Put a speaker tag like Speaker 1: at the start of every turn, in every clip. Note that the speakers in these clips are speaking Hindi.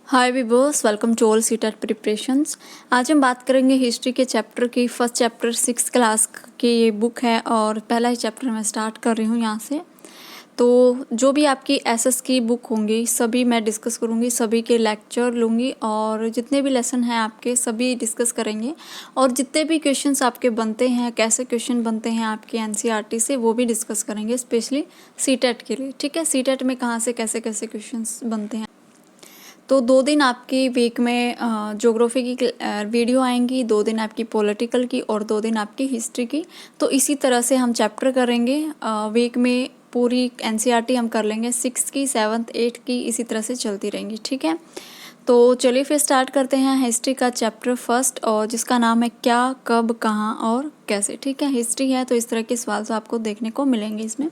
Speaker 1: Hi viewers, welcome to all CTET preparations. आज हम बात करेंगे हिस्ट्री के चैप्टर की। फर्स्ट चैप्टर 6th क्लास की ये बुक है और पहला ही चैप्टर मैं स्टार्ट कर रही हूँ यहाँ से। तो जो भी आपकी एसएस की बुक होंगी सभी मैं डिस्कस करूँगी, सभी के लेक्चर लूँगी और जितने भी लेसन हैं आपके सभी डिस्कस करेंगे। और जितने भी क्वेश्चंस आपके बनते हैं, कैसे क्वेश्चन बनते हैं आपके एनसीईआरटी से, वो भी डिस्कस करेंगे, स्पेशली सीटेट के लिए। ठीक है, सीटेट में कहाँ से कैसे कैसे क्वेश्चंस बनते हैं। तो 2 दिन आपकी वीक में ज्योग्राफी की वीडियो आएंगी, 2 दिन आपकी पॉलिटिकल की और 2 दिन आपकी हिस्ट्री की। तो इसी तरह से हम चैप्टर करेंगे वीक में। पूरी एनसीईआरटी हम कर लेंगे, 6th की, 7th 8th की, इसी तरह से चलती रहेंगी। ठीक है, तो चलिए फिर स्टार्ट करते हैं हिस्ट्री का चैप्टर फर्स्ट, और जिसका नाम है क्या, कब, कहाँ और कैसे। ठीक है, हिस्ट्री है तो इस तरह के सवाल तो आपको देखने को मिलेंगे इसमें।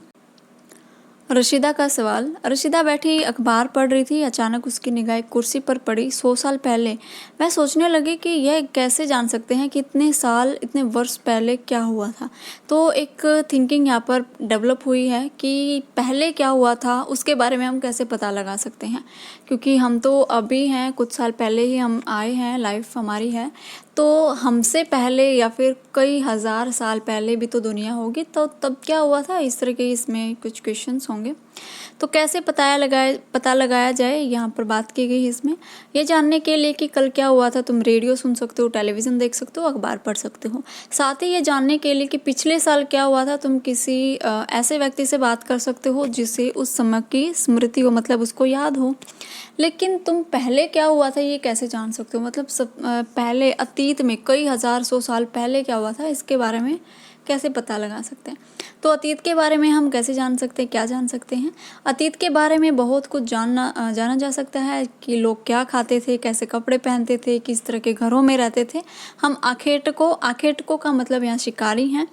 Speaker 1: रशीदा का सवाल। रशीदा बैठी अखबार पढ़ रही थी, अचानक उसकी निगाह एक कुर्सी पर पड़ी। 100 साल पहले। मैं सोचने लगी कि यह कैसे जान सकते हैं कि इतने साल, इतने वर्ष पहले क्या हुआ था। तो एक थिंकिंग यहाँ पर डेवलप हुई है कि पहले क्या हुआ था उसके बारे में हम कैसे पता लगा सकते हैं, क्योंकि हम तो अभी हैं, कुछ साल पहले ही हम आए हैं, लाइफ हमारी है। तो हमसे पहले या फिर कई हज़ार साल पहले भी तो दुनिया होगी, तो तब क्या हुआ था, इस तरह के इसमें कुछ क्वेश्चंस होंगे। तो कैसे पता लगाया जाए, यहाँ पर बात की गई है इसमें। ये जानने के लिए कि कल क्या हुआ था, तुम रेडियो सुन सकते हो, टेलीविज़न देख सकते हो, अखबार पढ़ सकते हो। साथ ही ये जानने के लिए कि पिछले साल क्या हुआ था, तुम किसी ऐसे व्यक्ति से बात कर सकते हो जिसे उस समय की स्मृति हो, मतलब उसको याद हो। लेकिन तुम पहले क्या हुआ था ये कैसे जान सकते हो, मतलब पहले अतीत में कई हज़ार 100 साल पहले क्या हुआ था, इसके बारे में कैसे पता लगा सकते हैं। तो अतीत के बारे में हम कैसे जान सकते हैं, क्या जान सकते हैं। अतीत के बारे में बहुत कुछ जाना जा सकता है कि लोग क्या खाते थे, कैसे कपड़े पहनते थे, किस तरह के घरों में रहते थे। हम आखेटकों का मतलब यहाँ शिकारी हैं।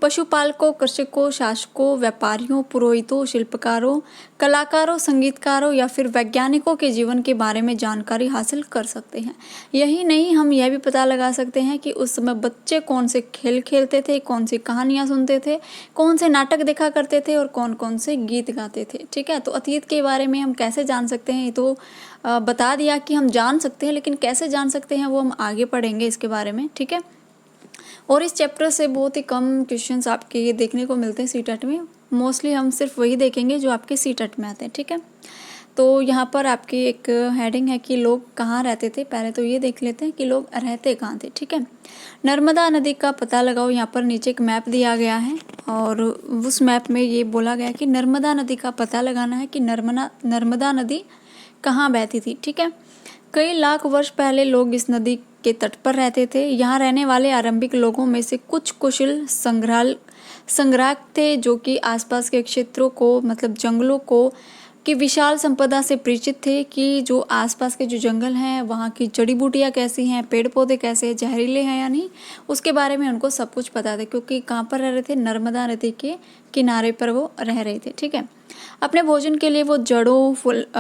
Speaker 1: पशुपालकों, कृषकों, शासकों, व्यापारियों, पुरोहितों, शिल्पकारों, कलाकारों, संगीतकारों या फिर वैज्ञानिकों के जीवन के बारे में जानकारी हासिल कर सकते हैं। यही नहीं, हम यह भी पता लगा सकते हैं कि उस समय बच्चे कौन से खेल खेलते थे, कौन सी कहानियाँ सुनते थे, कौन से नाटक देखा करते थे और कौन कौन से गीत गाते थे। ठीक है, तो अतीत के बारे में हम कैसे जान सकते हैं, ये तो बता दिया कि हम जान सकते हैं, लेकिन कैसे जान सकते हैं वो हम आगे पढ़ेंगे इसके बारे में। ठीक है, और इस चैप्टर से बहुत ही कम क्वेश्चंस आपके ये देखने को मिलते हैं सीटेट में। मोस्टली हम सिर्फ वही देखेंगे जो आपके सीटेट में आते हैं। ठीक है, तो यहाँ पर आपकी एक हेडिंग है कि लोग कहाँ रहते थे। पहले तो ये देख लेते हैं कि लोग रहते कहाँ थे। ठीक है, नर्मदा नदी का पता लगाओ। यहाँ पर नीचे एक मैप दिया गया है और उस मैप में ये बोला गया कि नर्मदा नदी का पता लगाना है कि नर्मदा नदी कहाँ बहती थी। ठीक है, कई लाख वर्ष पहले लोग इस नदी के तट पर रहते थे। यहाँ रहने वाले आरंभिक लोगों में से कुछ कुशल संग्राहक थे जो कि आसपास के क्षेत्रों को, मतलब जंगलों को की विशाल संपदा से परिचित थे कि जो आसपास के जो जंगल हैं वहाँ की जड़ी बूटियाँ कैसी हैं, पेड़ पौधे कैसे हैं, जहरीले हैं या नहीं, उसके बारे में उनको सब कुछ पता था, क्योंकि कहाँ पर रह रहे थे, नर्मदा नदी के किनारे पर वो रह रहे थे। ठीक है, अपने भोजन के लिए वो जड़ों,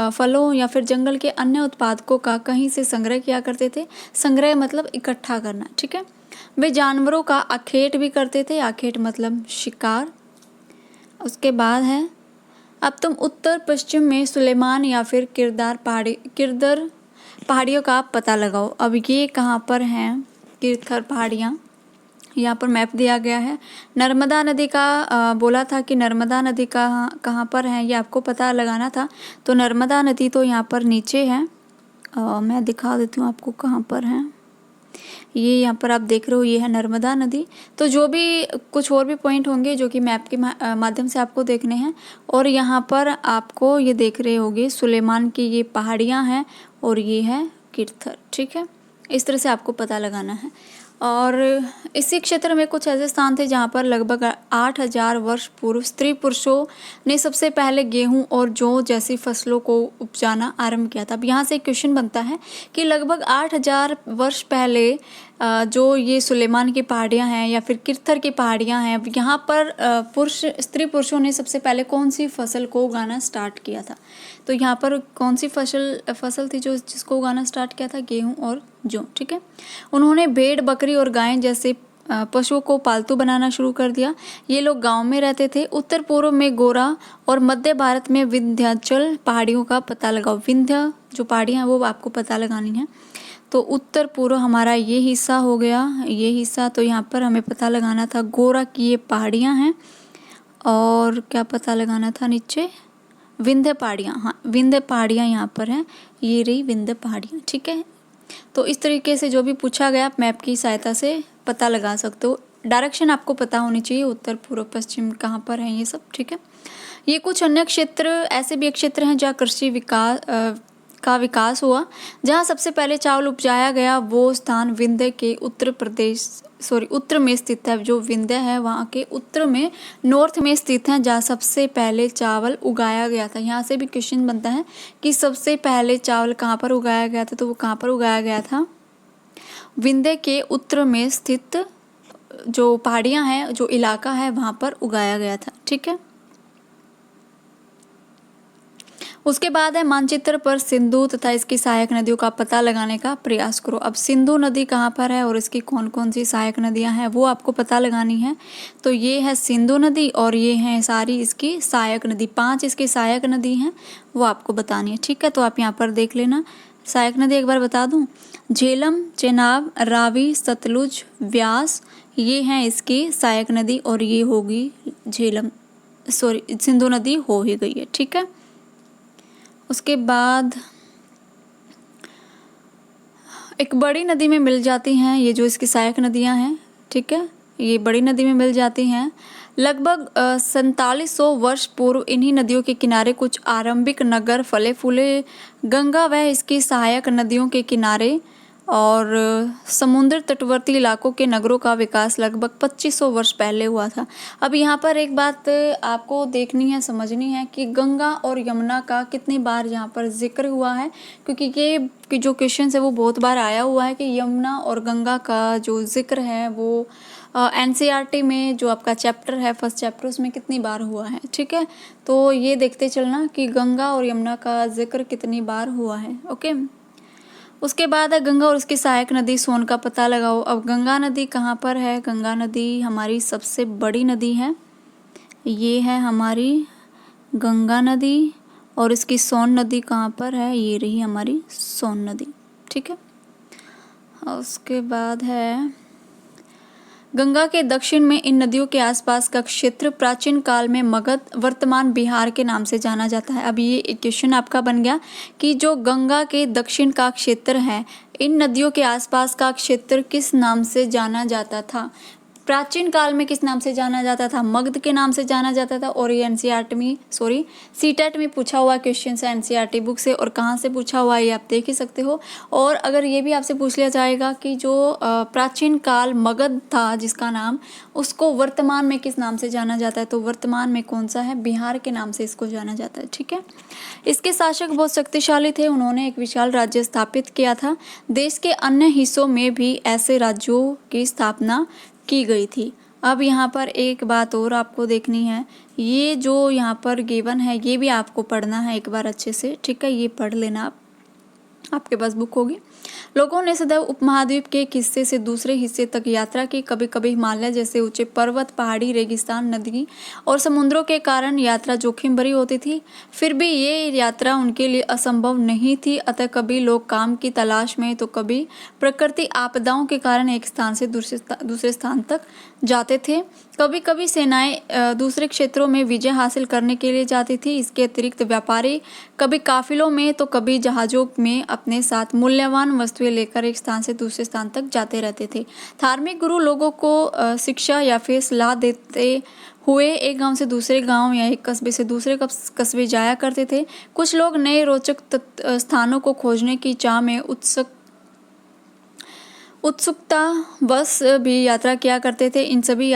Speaker 1: फलों या फिर जंगल के अन्य उत्पादकों का कहीं से संग्रह किया करते थे। संग्रह मतलब इकट्ठा करना। ठीक है, वे जानवरों का आखेट भी करते थे। आखेट मतलब शिकार। उसके बाद है, अब तुम उत्तर पश्चिम में सुलेमान या फिर किरदर पहाड़ियों का पता लगाओ। अब ये कहाँ पर हैं किरथर पहाड़ियाँ, यहाँ पर मैप दिया गया है। नर्मदा नदी का बोला था कि नर्मदा नदी कहाँ पर है, ये आपको पता लगाना था। तो नर्मदा नदी तो यहाँ पर नीचे है। मैं दिखा देती हूँ आपको कहाँ पर है। ये यहाँ पर आप देख रहे हो, ये है नर्मदा नदी। तो जो भी कुछ और भी पॉइंट होंगे जो कि मैप के माध्यम से आपको देखने हैं। और यहाँ पर आपको ये देख रहे होंगे सुलेमान की ये पहाड़ियाँ हैं और ये है किरथर। ठीक है, इस तरह से आपको पता लगाना है। और इसी क्षेत्र में कुछ ऐसे स्थान थे जहाँ पर लगभग 8000 वर्ष पूर्व स्त्री पुरुषों ने सबसे पहले गेहूं और जौ जैसी फसलों को उपजाना आरंभ किया था। अब यहाँ से एक क्वेश्चन बनता है कि लगभग 8000 वर्ष पहले जो ये सुलेमान की पहाड़ियाँ हैं या फिर किरथर की पहाड़ियाँ हैं, यहाँ पर स्त्री पुरुषों ने सबसे पहले कौन सी फसल को उगाना स्टार्ट किया था। तो यहाँ पर कौन सी फसल थी जिसको उगाना स्टार्ट किया था, गेहूं और जौ। ठीक है, उन्होंने भेड़, बकरी और गायें जैसे पशुओं को पालतू बनाना शुरू कर दिया। ये लोग गांव में रहते थे। उत्तर पूर्व में गोरा और मध्य भारत में विंध्याचल पहाड़ियों का पता लगाओ। विंध्य जो पहाड़ियाँ हैं वो आपको पता लगानी है। तो उत्तर पूर्व हमारा ये हिस्सा हो गया, ये हिस्सा। तो यहाँ पर हमें पता लगाना था गोरा की ये पहाड़ियाँ हैं, और क्या पता लगाना था नीचे, विंध्य पहाड़ियाँ। हाँ, विंध्य पहाड़ियाँ यहाँ पर हैं, ये रही विंध्य पहाड़ियाँ। ठीक है, तो इस तरीके से जो भी पूछा गया आप मैप की सहायता से पता लगा सकते हो। डायरेक्शन आपको पता होनी चाहिए, उत्तर पूर्व पश्चिम कहाँ पर है ये सब। ठीक है, ये कुछ अन्य क्षेत्र ऐसे भी क्षेत्र हैं जहाँ कृषि का विकास हुआ। जहाँ सबसे पहले चावल उपजाया गया वो स्थान विंध्य के उत्तर में स्थित है। जो विंध्य है वहाँ के उत्तर में, नॉर्थ में स्थित है, जहाँ सबसे पहले चावल उगाया गया था। यहाँ से भी क्वेश्चन बनता है कि सबसे पहले चावल कहाँ पर उगाया गया था, तो वो कहाँ पर उगाया गया था, विंध्य के उत्तर में स्थित जो पहाड़ियाँ हैं, जो इलाका है वहाँ पर उगाया गया था। ठीक है, उसके बाद है मानचित्र पर सिंधु तथा इसकी सहायक नदियों का पता लगाने का प्रयास करो। अब सिंधु नदी कहाँ पर है और इसकी कौन कौन सी सहायक नदियाँ हैं वो आपको पता लगानी है। तो ये है सिंधु नदी और ये हैं सारी इसकी सहायक नदी। 5 इसकी सहायक नदी हैं, वो आपको बतानी है। ठीक है, तो आप यहाँ पर देख लेना। सहायक नदी एक बार बता दूँ, झेलम, चेनाब, रावी, सतलुज, व्यास, ये हैं इसकी सहायक नदी, और ये होगी सिंधु नदी हो ही गई है। ठीक है, उसके बाद एक बड़ी नदी में मिल जाती हैं ये जो इसकी सहायक नदियां हैं। ठीक है, ये बड़ी नदी में मिल जाती हैं। लगभग 4700 वर्ष पूर्व इन्हीं नदियों के किनारे कुछ आरंभिक नगर फले फूले। गंगा व इसकी सहायक नदियों के किनारे और समुद्र तटवर्ती इलाकों के नगरों का विकास लगभग 2500 वर्ष पहले हुआ था। अब यहाँ पर एक बात आपको देखनी है, समझनी है कि गंगा और यमुना का कितनी बार यहाँ पर जिक्र हुआ है, क्योंकि ये जो क्वेश्चन है वो बहुत बार आया हुआ है कि यमुना और गंगा का जो जिक्र है वो NCERT में जो आपका चैप्टर है, फर्स्ट चैप्टर, उसमें कितनी बार हुआ है। ठीक है, तो ये देखते चलना कि गंगा और यमुना का जिक्र कितनी बार हुआ है। ओके, उसके बाद है गंगा और उसकी सहायक नदी सोन का पता लगाओ। अब गंगा नदी कहाँ पर है, गंगा नदी हमारी सबसे बड़ी नदी है, ये है हमारी गंगा नदी, और इसकी सोन नदी कहाँ पर है, ये रही हमारी सोन नदी। ठीक है, उसके बाद है गंगा के दक्षिण में इन नदियों के आसपास का क्षेत्र प्राचीन काल में मगध, वर्तमान बिहार के नाम से जाना जाता है। अब ये एक क्वेश्चन आपका बन गया कि जो गंगा के दक्षिण का क्षेत्र है, इन नदियों के आसपास का क्षेत्र किस नाम से जाना जाता था। प्राचीन काल में किस नाम से जाना जाता था, मगध के नाम से जाना जाता था। और ये CTET में पूछा हुआ क्वेश्चन है NCERT बुक से, और कहाँ से पूछा हुआ है ये आप देख ही सकते हो। और अगर ये भी आपसे पूछ लिया जाएगा कि जो प्राचीन काल मगध था जिसका नाम, उसको वर्तमान में किस नाम से जाना जाता है, तो वर्तमान में कौन सा है, बिहार के नाम से इसको जाना जाता है। ठीक है, इसके शासक बहुत शक्तिशाली थे, उन्होंने एक विशाल राज्य स्थापित किया था। देश के अन्य हिस्सों में भी ऐसे राज्यों की स्थापना की गई थी। अब यहाँ पर एक बात और आपको देखनी है, ये जो यहाँ पर गिवन है ये भी आपको पढ़ना है एक बार अच्छे से। ठीक है, ये पढ़ लेना आप, आपके पास बुक होगी। लोगों ने सदैव उपमहाद्वीप के एक हिस्से से दूसरे हिस्से तक यात्रा की। कभी कभी हिमालय जैसे ऊंचे पर्वत, पहाड़ी, रेगिस्तान, नदी और समुद्रों के कारण यात्रा जोखिम भरी होती थी। फिर भी ये यात्रा उनके लिए असंभव नहीं थी। अतः कभी लोग काम की तलाश में तो कभी प्रकृति आपदाओं के कारण एक स्थान से दूसरे स्थान तक जाते थे। कभी कभी सेनाएं दूसरे क्षेत्रों में विजय हासिल करने के लिए जाती थी। इसके अतिरिक्त व्यापारी कभी काफिलों में तो कभी जहाज़ों में अपने साथ मूल्यवान वस्तुएं लेकर एक स्थान से दूसरे स्थान तक जाते रहते थे। धार्मिक गुरु लोगों को शिक्षा या फिर सलाह देते हुए एक गांव से दूसरे गांव या एक कस्बे से दूसरे कस्बे जाया करते थे। कुछ लोग नए रोचक स्थानों को खोजने की चाह में उत्सुकता बस भी यात्रा किया करते थे। इन सभी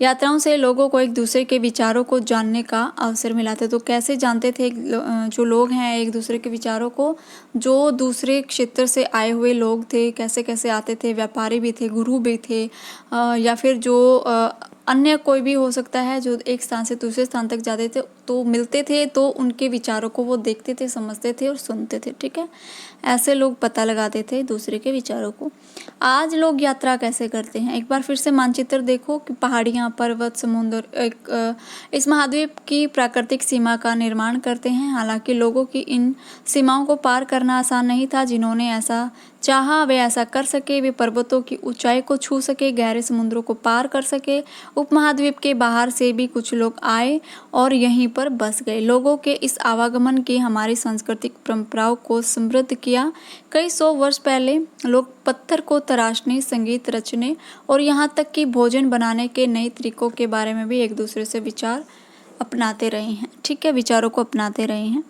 Speaker 1: यात्राओं से लोगों को एक दूसरे के विचारों को जानने का अवसर मिला था। तो कैसे जानते थे जो लोग हैं एक दूसरे के विचारों को, जो दूसरे क्षेत्र से आए हुए लोग थे कैसे कैसे आते थे, व्यापारी भी थे, गुरु भी थे, या फिर जो अन्य कोई भी हो सकता है जो एक स्थान से दूसरे स्थान तक जाते थे, तो मिलते थे तो उनके विचारों को वो देखते थे, समझते थे और सुनते थे। ठीक है, ऐसे लोग पता लगाते थे दूसरे के विचारों को। आज लोग यात्रा कैसे करते हैं, एक बार फिर से मानचित्र देखो कि पहाड़ियाँ, पर्वत, समुद्र इस महाद्वीप की प्राकृतिक सीमा का निर्माण करते हैं। हालांकि लोगों की इन सीमाओं को पार करना आसान नहीं था। जिन्होंने ऐसा चाहा वे ऐसा कर सके, वे पर्वतों की ऊंचाई को छू सके, गहरे समुद्रों को पार कर सके। उपमहाद्वीप के बाहर से भी कुछ लोग आए और यहीं पर बस गए। लोगों के इस आवागमन की हमारी सांस्कृतिक परंपराओं को समृद्ध किया। कई सौ वर्ष पहले लोग पत्थर को तराशने, संगीत रचने और यहाँ तक कि भोजन बनाने के नए तरीकों के बारे में भी एक दूसरे से विचार अपनाते रहे हैं। ठीक है, विचारों को अपनाते रहे हैं।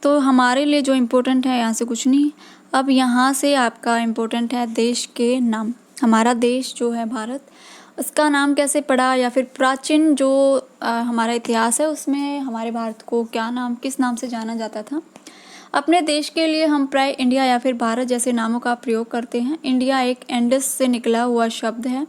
Speaker 1: तो हमारे लिए जो इम्पोर्टेंट है यहाँ से कुछ नहीं। अब यहाँ से आपका इम्पोर्टेंट है देश के नाम। हमारा देश जो है भारत, उसका नाम कैसे पड़ा, या फिर प्राचीन जो हमारा इतिहास है उसमें हमारे भारत को क्या नाम, किस नाम से जाना जाता था। अपने देश के लिए हम प्राय इंडिया या फिर भारत जैसे नामों का प्रयोग करते हैं। इंडिया एक इंडस से निकला हुआ शब्द है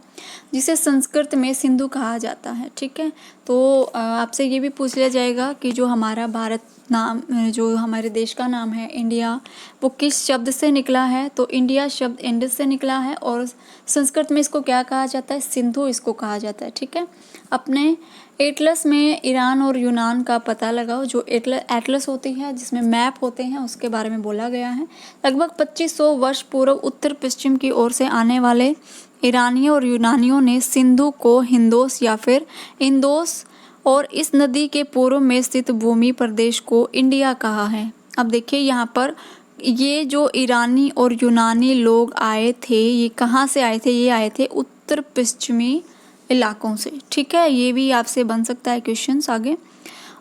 Speaker 1: जिसे संस्कृत में सिंधु कहा जाता है। ठीक है, तो आपसे ये भी पूछ लिया जाएगा कि जो हमारा भारत नाम, जो हमारे देश का नाम है इंडिया, वो किस शब्द से निकला है। तो इंडिया शब्द इंडस से निकला है और संस्कृत में इसको क्या कहा जाता है, सिंधु इसको कहा जाता है। ठीक है, अपने एटलस में ईरान और यूनान का पता लगाओ। जो एटलस होती है जिसमें मैप होते हैं उसके बारे में बोला गया है। लगभग 2500 वर्ष पूर्व उत्तर पश्चिम की ओर से आने वाले ईरानियों और यूनानियों ने सिंधु को हिंदोस या फिर इंदोस और इस नदी के पूर्व में स्थित भूमि प्रदेश को इंडिया कहा है। अब देखिए यहाँ पर ये जो ईरानी और यूनानी लोग आए थे, ये कहाँ से आए थे, ये आए थे उत्तर पश्चिमी इलाकों से। ठीक है, ये भी आपसे बन सकता है क्वेश्चंस आगे।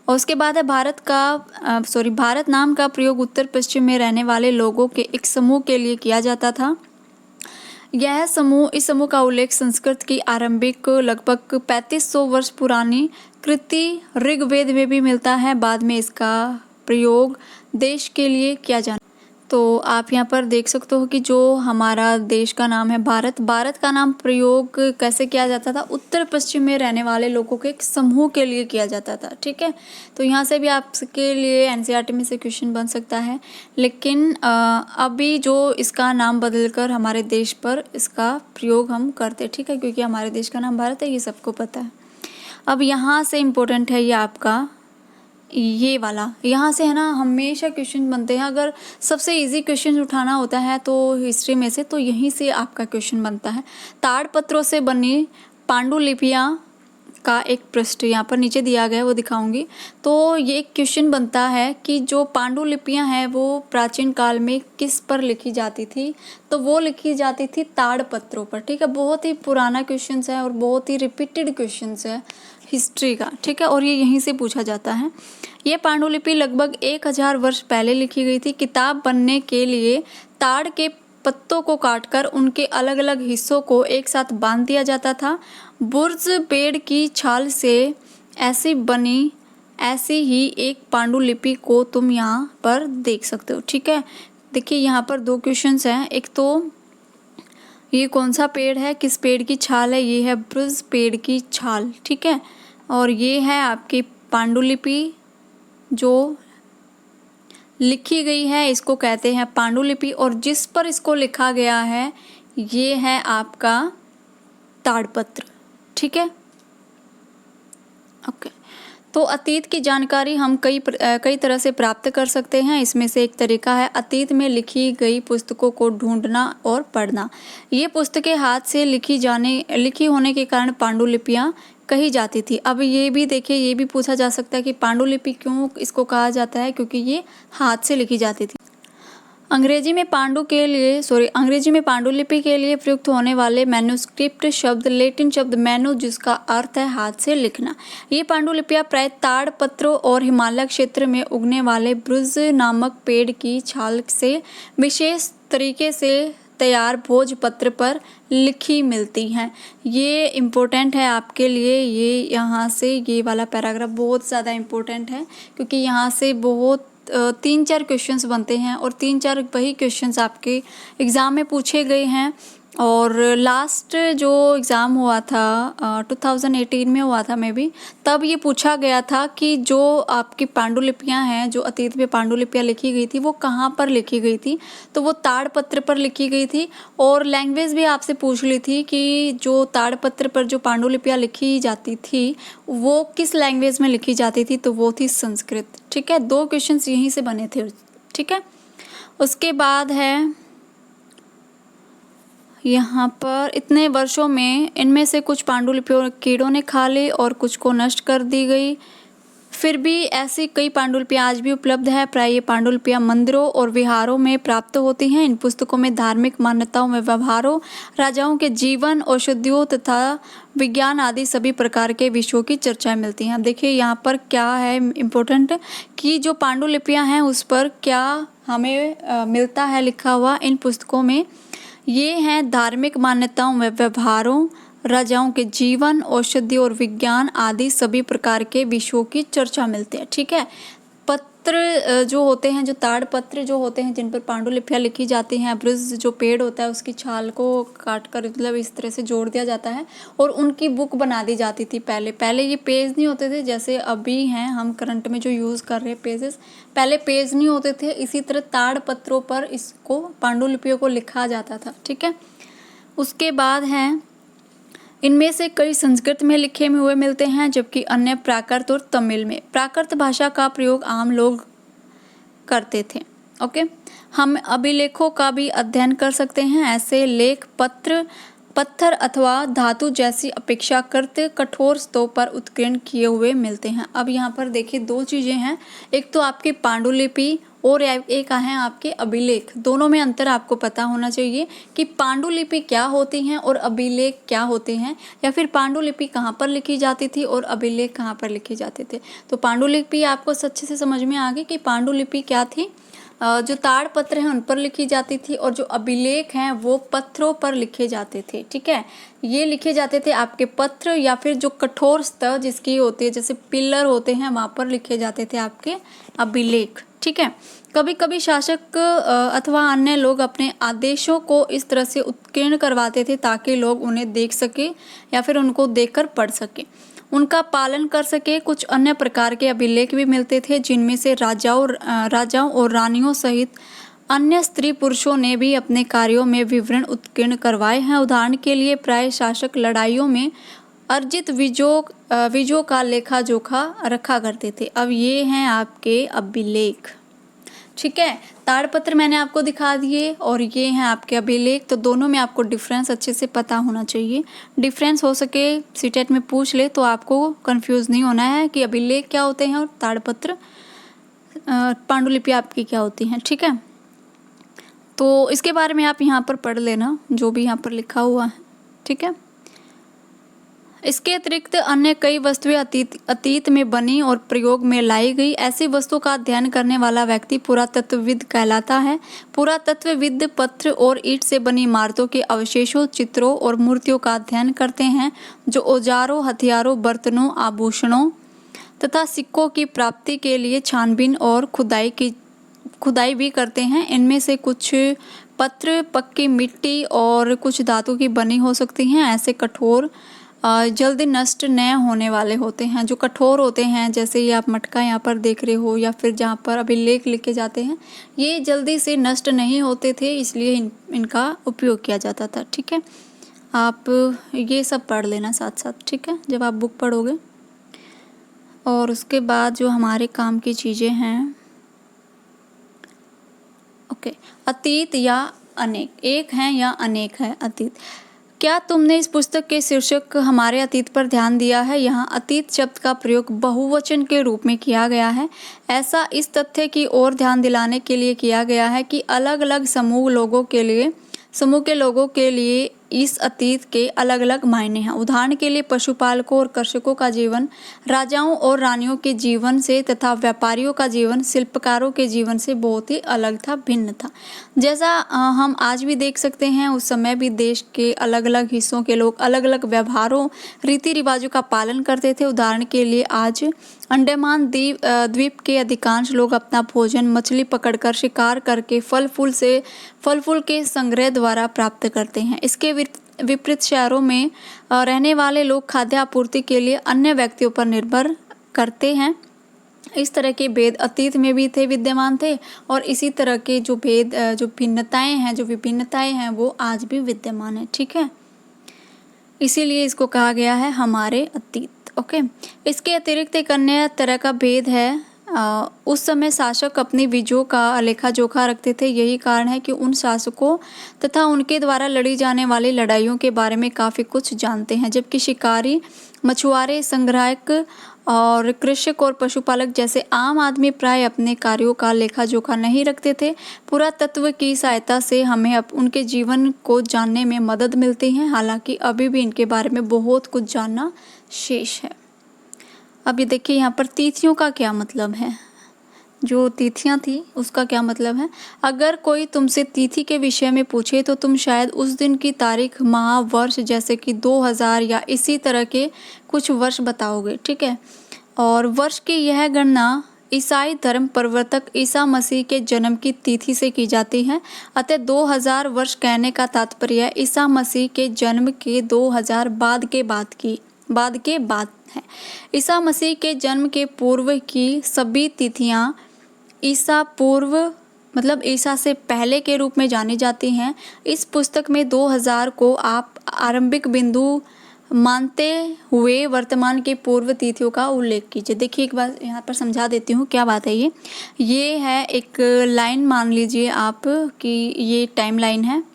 Speaker 1: और उसके बाद है भारत नाम का प्रयोग उत्तर पश्चिम में रहने वाले लोगों के एक समूह के लिए किया जाता था। इस समूह का उल्लेख संस्कृत की आरंभिक लगभग 3500 वर्ष पुरानी कृति ऋग्वेद में भी मिलता है। बाद में इसका प्रयोग देश के लिए किया जाना। तो आप यहाँ पर देख सकते हो कि जो हमारा देश का नाम है भारत, भारत का नाम प्रयोग कैसे किया जाता था, उत्तर पश्चिम में रहने वाले लोगों के एक समूह के लिए किया जाता था। ठीक है, तो यहाँ से भी आपके लिए एनसीईआरटी में से क्वेश्चन बन सकता है। लेकिन अभी जो इसका नाम बदलकर हमारे देश पर इसका प्रयोग हम करते। ठीक है, क्योंकि हमारे देश का नाम भारत है, ये सबको पता है। अब यहाँ से इम्पोर्टेंट है ये आपका ये वाला, यहाँ से है ना हमेशा क्वेश्चन बनते हैं। अगर सबसे इजी क्वेश्चन उठाना होता है तो हिस्ट्री में से, तो यहीं से आपका क्वेश्चन बनता है। ताड़पत्रों से बनी पांडुलिपियाँ का एक पृष्ठ यहाँ पर नीचे दिया गया है, वो दिखाऊंगी। तो ये एक क्वेश्चन बनता है कि जो पांडुलिपियाँ हैं वो प्राचीन काल में किस पर लिखी जाती थी, तो वो लिखी जाती थी ताड़पत्रों पर। ठीक है, बहुत ही पुराना क्वेश्चन है और बहुत ही रिपीटेड क्वेश्चन है हिस्ट्री का। ठीक है, और ये यहीं से पूछा जाता है। ये पांडुलिपि लगभग 1000 वर्ष पहले लिखी गई थी। किताब बनने के लिए ताड़ के पत्तों को काटकर उनके अलग अलग हिस्सों को एक साथ बांध दिया जाता था। बुर्ज पेड़ की छाल से ऐसी ही एक पांडुलिपि को तुम यहाँ पर देख सकते हो। ठीक है, देखिए यहाँ पर दो क्वेश्चंस हैं। एक तो ये कौन सा पेड़ है, किस पेड़ की छाल है, ये है बुर्ज पेड़ की छाल। ठीक है, और ये है आपकी पांडुलिपि जो लिखी गई है, इसको कहते हैं पांडुलिपि। और जिस पर इसको लिखा गया है ये है आपका ताड़पत्र। ठीक है, ओके। तो अतीत की जानकारी हम कई तरह से प्राप्त कर सकते हैं। इसमें से एक तरीका है अतीत में लिखी गई पुस्तकों को ढूंढना और पढ़ना। ये पुस्तकें हाथ से लिखी होने के कारण पांडुलिपियाँ कही जाती थी। अब ये भी देखिए, ये भी पूछा जा सकता है कि पांडुलिपि क्यों इसको कहा जाता है, क्योंकि ये हाथ से लिखी जाती थी। अंग्रेजी में पांडुलिपि के लिए प्रयुक्त होने वाले मैन्युस्क्रिप्ट शब्द लैटिन शब्द मैनु, जिसका अर्थ है हाथ से लिखना। ये पांडुलिपियाँ प्राय ताड़पत्रों और हिमालय क्षेत्र में उगने वाले बुर्ज नामक पेड़ की छाल से विशेष तरीके से तैयार भोजपत्र पर लिखी मिलती हैं। ये इम्पोर्टेंट है आपके लिए। ये यहाँ से ये वाला पैराग्राफ बहुत ज़्यादा इम्पोर्टेंट है, क्योंकि यहाँ से बहुत 3-4 क्वेश्चंस बनते हैं और 3-4 वही क्वेश्चंस आपके एग्ज़ाम में पूछे गए हैं। और लास्ट जो एग्ज़ाम हुआ था 2018 में हुआ था मे बी, तब ये पूछा गया था कि जो आपकी पांडुलिपियां हैं, जो अतीत में पांडुलिपियां लिखी गई थी, वो कहाँ पर लिखी गई थी। तो वो ताड़पत्र पर लिखी गई थी। और लैंग्वेज भी आपसे पूछ ली थी कि जो ताड़पत्र पर जो पांडुलिपियां लिखी जाती थी वो किस लैंग्वेज में लिखी जाती थी, तो वो थी संस्कृत। ठीक है, 2 क्वेश्चंस यहीं से बने थे। ठीक है, उसके बाद है यहाँ पर इतने वर्षों में इनमें से कुछ पांडुलिपियों कीड़ों ने खा ली और कुछ को नष्ट कर दी गई। फिर भी ऐसी कई पांडुलिपियाँ आज भी उपलब्ध है। प्राय ये पांडुलिपियाँ मंदिरों और विहारों में प्राप्त होती हैं। इन पुस्तकों में धार्मिक मान्यताओं में व्यवहारों, राजाओं के जीवन, औषधियों तथा विज्ञान आदि सभी प्रकार के विषयों की चर्चाएं मिलती हैं। अब देखिए यहाँ पर क्या है इम्पोर्टेंट कि जो पांडुलिपियाँ हैं उस पर क्या हमें मिलता है लिखा हुआ इन पुस्तकों में। ये हैं धार्मिक मान्यताओं में व्यवहारों, राजाओं के जीवन, औषधि और विज्ञान आदि सभी प्रकार के विषयों की चर्चा मिलती है। ठीक है, पत्र जो होते हैं, जो ताड़पत्र जो होते हैं जिन पर पांडुलिपियाँ लिखी जाती हैं, ब्रज जो पेड़ होता है उसकी छाल को काट कर मतलब इस तरह से जोड़ दिया जाता है और उनकी बुक बना दी जाती थी। पहले ये पेज नहीं होते थे जैसे अभी हैं हम करंट में जो यूज़ कर रहे हैं पेजेस, पहले पेज नहीं होते थे। इसी तरह ताड़पत्रों पर इसको पांडुलिपियों को लिखा जाता था। ठीक है, उसके बाद है इनमें से कई संस्कृत में लिखे हुए मिलते हैं जबकि अन्य प्राकृत और तमिल में। प्राकृत भाषा का प्रयोग आम लोग करते थे। ओके, हम अभिलेखों का भी अध्ययन कर सकते हैं। ऐसे लेख पत्थर अथवा धातु जैसी अपेक्षाकृत कठोर स्तों पर उत्कीर्ण किए हुए मिलते हैं। अब यहाँ पर देखिए 2 चीज़ें हैं, एक तो आपकी पांडुलिपि और एक है आपके अभिलेख। दोनों में अंतर आपको पता होना चाहिए कि पांडुलिपि क्या होती हैं और अभिलेख क्या होते हैं, या फिर पांडुलिपि कहाँ पर लिखी जाती थी और अभिलेख कहाँ पर लिखे जाते थे। तो पांडुलिपि आपको अच्छे से समझ में आ गई कि पांडुलिपि क्या थी। जो ताड़पत्र हैं उन पर लिखी जाती थी और जो अभिलेख हैं वो पत्थरों पर लिखे जाते थे। ठीक है, ये लिखे जाते थे आपके पत्र या फिर जो कठोर स्तर जिसकी होती है जैसे पिलर होते हैं वहाँ पर लिखे जाते थे आपके अभिलेख। ठीक है, कभी कभी शासक अथवा अन्य लोग अपने आदेशों को इस तरह से उत्कीर्ण करवाते थे ताकि लोग उन्हें देख सके या फिर उनको देखकर पढ़ सके, उनका पालन कर सके। कुछ अन्य प्रकार के अभिलेख भी मिलते थे जिनमें से राजाओं और रानियों सहित अन्य स्त्री पुरुषों ने भी अपने कार्यों में विवरण करवाए हैं। उदाहरण के लिए प्राय शासक लड़ाइयों में अर्जित विजयों का लेखा जोखा रखा करते थे। अब ये हैं आपके अभिलेख। ठीक है, ताड़पत्र मैंने आपको दिखा दिए और ये हैं आपके अभिलेख। तो दोनों में आपको डिफरेंस अच्छे से पता होना चाहिए। डिफरेंस हो सके सीटेट में पूछ ले तो आपको कंफ्यूज नहीं होना है कि अभिलेख क्या होते हैं और ताड़पत्र पांडुलिपि आपकी क्या होती हैं। ठीक है, तो इसके बारे में आप यहाँ पर पढ़ लेना जो भी यहाँ पर लिखा हुआ है। ठीक है, इसके अतिरिक्त अन्य कई वस्तुएं अतीत में बनी और प्रयोग में लाई गई। ऐसी वस्तु का अध्ययन करने वाला व्यक्ति पुरातत्वविद कहलाता है। पुरातत्वविद पत्थर और ईंट से बनी इमारतों के अवशेषों, चित्रों और मूर्तियों का अध्ययन करते हैं जो औजारों, हथियारों, बर्तनों, आभूषणों तथा सिक्कों की प्राप्ति के लिए छानबीन और खुदाई भी करते हैं। इनमें से कुछ पत्थर, पक्की मिट्टी और कुछ धातु की बनी हो सकती हैं। ऐसे कठोर जल्दी नष्ट न होने वाले होते हैं। जो कठोर होते हैं जैसे ये आप मटका यहाँ पर देख रहे हो या फिर जहाँ पर अभिलेख लिखे जाते हैं, ये जल्दी से नष्ट नहीं होते थे, इसलिए इनका उपयोग किया जाता था। ठीक है, आप ये सब पढ़ लेना साथ साथ। ठीक है, जब आप बुक पढ़ोगे। और उसके बाद जो हमारे काम की चीज़ें हैं, ओके, अतीत या अनेक, एक है या अनेक है अतीत। क्या तुमने इस पुस्तक के शीर्षक हमारे अतीत पर ध्यान दिया है? यहाँ अतीत शब्द का प्रयोग बहुवचन के रूप में किया गया है। ऐसा इस तथ्य की ओर ध्यान दिलाने के लिए किया गया है कि अलग अलग समूह के लोगों के लिए इस अतीत के अलग अलग मायने हैं। उदाहरण के लिए पशुपालकों और कृषकों का जीवन राजाओं और रानियों के जीवन से तथा व्यापारियों का जीवन शिल्पकारों के जीवन से बहुत ही अलग था, भिन्न था। जैसा हम आज भी देख सकते हैं, उस समय भी देश के अलग अलग हिस्सों के लोग अलग अलग व्यवहारों रीति रिवाजों का पालन करते थे। उदाहरण के लिए आज अंडमान द्वीप के अधिकांश लोग अपना भोजन मछली पकड़कर, शिकार करके, फल फूल के संग्रह द्वारा प्राप्त करते हैं। इसके विपरीत शहरों में रहने वाले लोग खाद्य आपूर्ति के लिए अन्य व्यक्तियों पर निर्भर करते हैं। इस तरह के भेद अतीत में भी विद्यमान थे और इसी तरह के जो विभिन्नताएं हैं वो आज भी विद्यमान है। ठीक है, इसीलिए इसको कहा गया है हमारे अतीत। ओके, इसके अतिरिक्त एक अन्य तरह का भेद है। उस समय शासक अपनी विजयों का लेखा जोखा रखते थे। यही कारण है कि उन शासकों तथा उनके द्वारा लड़ी जाने वाली लड़ाइयों के बारे में काफ़ी कुछ जानते हैं, जबकि शिकारी, मछुआरे, संग्राहक और कृषक और पशुपालक जैसे आम आदमी प्राय अपने कार्यों का लेखा जोखा नहीं रखते थे। पुरातत्व की सहायता से हमें उनके जीवन को जानने में मदद मिलती है, हालांकि अभी भी इनके बारे में बहुत कुछ जानना शेष है। अब ये देखिए यहाँ पर तिथियों का क्या मतलब है, जो तिथियाँ थी उसका क्या मतलब है। अगर कोई तुमसे तिथि के विषय में पूछे तो तुम शायद उस दिन की तारीख, माह, वर्ष जैसे कि 2000 या इसी तरह के कुछ वर्ष बताओगे। ठीक है, और वर्ष की यह गणना ईसाई धर्म प्रवर्तक ईसा मसीह के जन्म की तिथि से की जाती है। अतः 2000 वर्ष कहने का तात्पर्य ईसा मसीह के जन्म के 2000 बाद के बाद है। ईसा मसीह के जन्म के पूर्व की सभी तिथियां ईसा पूर्व मतलब ईसा से पहले के रूप में जानी जाती हैं। इस पुस्तक में 2000 को आप आरंभिक बिंदु मानते हुए वर्तमान के पूर्व तिथियों का उल्लेख कीजिए। देखिए, एक बार यहाँ पर समझा देती हूँ क्या बात है। ये है एक लाइन, मान लीजिए आप कि ये टाइम लाइन है।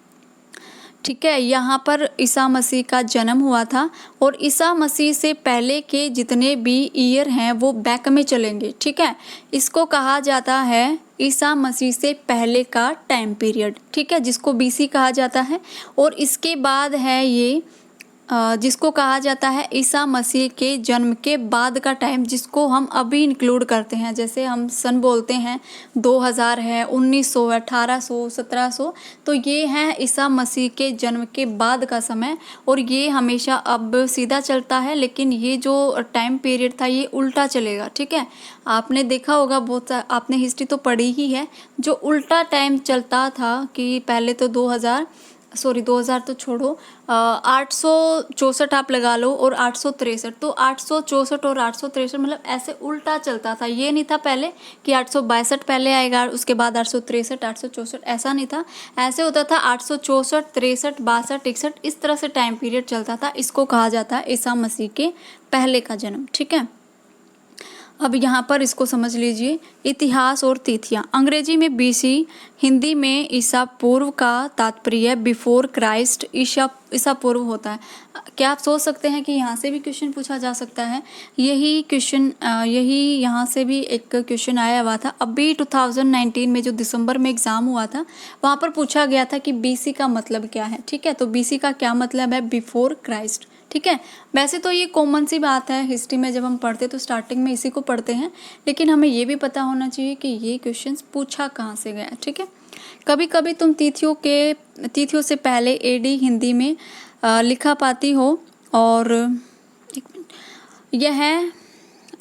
Speaker 1: ठीक है, यहाँ पर ईसा मसीह का जन्म हुआ था और ईसा मसीह से पहले के जितने भी ईयर हैं वो बैक में चलेंगे। ठीक है, इसको कहा जाता है ईसा मसीह से पहले का टाइम पीरियड। ठीक है, जिसको बीसी कहा जाता है। और इसके बाद है ये जिसको कहा जाता है ईसा मसीह के जन्म के बाद का टाइम, जिसको हम अभी इंक्लूड करते हैं। जैसे हम सन बोलते हैं 2000 है, 1900 है, 1800, 1700, तो ये है ईसा मसीह के जन्म के बाद का समय। और ये हमेशा अब सीधा चलता है, लेकिन ये जो टाइम पीरियड था ये उल्टा चलेगा। ठीक है, आपने देखा होगा, आपने हिस्ट्री तो पढ़ी ही है, जो उल्टा टाइम चलता था कि पहले तो 2000 तो छोड़ो, 864 आप लगा लो और 863, तो 864 और 863 मतलब ऐसे उल्टा चलता था। ये नहीं था पहले कि 862 पहले आएगा उसके बाद 863, 864, ऐसा नहीं था। ऐसे होता था 864, 63, 62, 61, इस तरह से टाइम पीरियड चलता था। इसको कहा जाता है ईसा मसीह के पहले का जन्म। ठीक है, अब यहाँ पर इसको समझ लीजिए, इतिहास और तिथियाँ। अंग्रेजी में बीसी, हिंदी में ईसा पूर्व का तात्पर्य बिफोर क्राइस्ट, ईसा पूर्व होता है। क्या आप सोच सकते हैं कि यहाँ से भी क्वेश्चन पूछा जा सकता है? यही यहाँ से भी एक क्वेश्चन आया हुआ था अभी 2019 में, जो दिसंबर में एग्ज़ाम हुआ था, वहाँ पर पूछा गया था कि बीसी का मतलब क्या है। ठीक है, तो बीसी का क्या मतलब है? Before Christ. ठीक है, वैसे तो ये कॉमन सी बात है, हिस्ट्री में जब हम पढ़ते तो स्टार्टिंग में इसी को पढ़ते हैं, लेकिन हमें ये भी पता होना चाहिए कि ये क्वेश्चंस पूछा कहाँ से गया। ठीक है, कभी कभी तुम तिथियों से पहले एडी हिंदी में लिखा पाती हो। और यह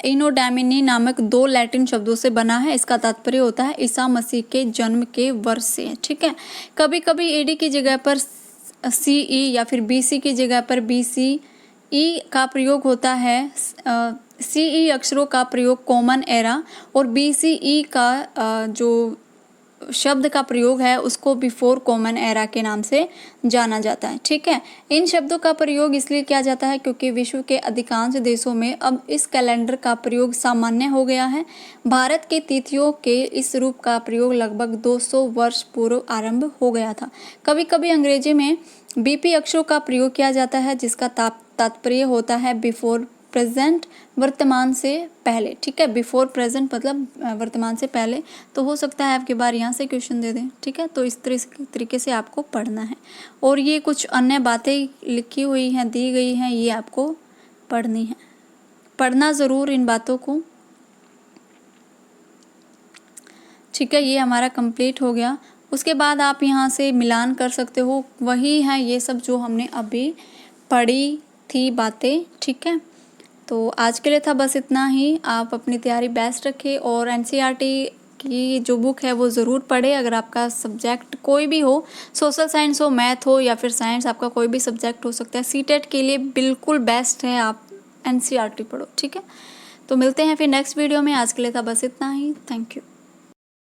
Speaker 1: इनोडैमिनी नामक 2 लैटिन शब्दों से बना है। इसका तात्पर्य होता है ईसा मसीह के जन्म के वर्ष से। ठीक है, कभी कभी एडी की जगह पर सीई या फिर बीसी की जगह पर बीसीई का प्रयोग होता है। सीई अक्षरों का प्रयोग कॉमन एरा और बीसीई का जो शब्द का प्रयोग है उसको बिफोर कॉमन एरा के नाम से जाना जाता है। ठीक है, इन शब्दों का प्रयोग इसलिए किया जाता है क्योंकि विश्व के अधिकांश देशों में अब इस कैलेंडर का प्रयोग सामान्य हो गया है। भारत के तिथियों के इस रूप का प्रयोग लगभग 200 वर्ष पूर्व आरंभ हो गया था। कभी कभी अंग्रेजी में बीपी अक्षरों का प्रयोग किया जाता है, जिसका तात्पर्य होता है बिफोर प्रेजेंट वर्तमान से पहले, ठीक है। बिफोर प्रेजेंट मतलब वर्तमान से पहले। तो हो सकता है आपके बार यहाँ से क्वेश्चन दे दें, ठीक है। तो इस तरीके से आपको पढ़ना है। और ये कुछ अन्य बातें लिखी हुई हैं, दी गई हैं, ये आपको पढ़नी है। पढ़ना ज़रूर इन बातों को, ठीक है। ये हमारा कंप्लीट हो गया। उसके बाद आप यहाँ से मिलान कर सकते हो, वही है ये सब जो हमने अभी पढ़ी थी बातें, ठीक है। तो आज के लिए था बस इतना ही। आप अपनी तैयारी बेस्ट रखें और एनसीईआरटी की जो बुक है वो ज़रूर पढ़े। अगर आपका सब्जेक्ट कोई भी हो, सोशल साइंस हो, मैथ हो या फिर साइंस, आपका कोई भी सब्जेक्ट हो सकता है, सीटेट के लिए बिल्कुल बेस्ट है, आप एनसीईआरटी पढ़ो, ठीक है। तो मिलते हैं फिर नेक्स्ट वीडियो में। आज के लिए था बस इतना ही। Thank you.